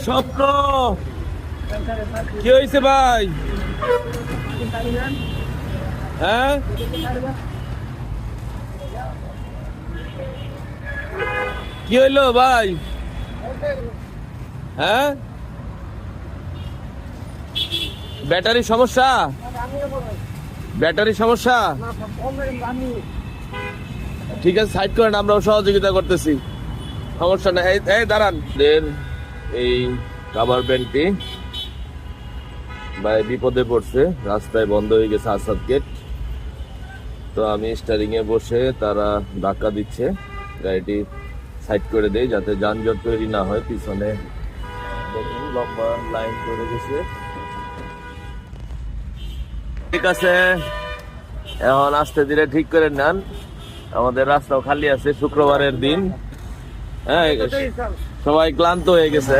স্বপ্ন কি হয়েছে ভাই? হ্যাঁ, কি হইলো ভাই? হ্যাঁ, ব্যাটারি সমস্যা, ব্যাটারি সমস্যা। ঠিক আছে, সাইড করেন, আমরাও সহযোগিতা করতেছি, সমস্যা নেই। এই দাঁড়ান, এই কাভার ব্যান্ডটি ভাই বিপদে পড়ছে, রাস্তায় বন্ধ হয়ে গেছে আসাদ গেট। তো আমি স্টারিং এ বসে, তারা ধাক্কা দিচ্ছে, গাড়িটি সাইড করে দেই যাতে যানজট তৈরি না হয়। পিছনে দেখুন লম্বা লাইন করে গেছে। ঠিক আছে, এখন আস্তে ধীরে ঠিক করে নেন, আমাদের রাস্তাও খালি আছে, শুক্রবারের দিন। হ্যাঁ, সবাই ক্লান্ত হয়ে গেছে।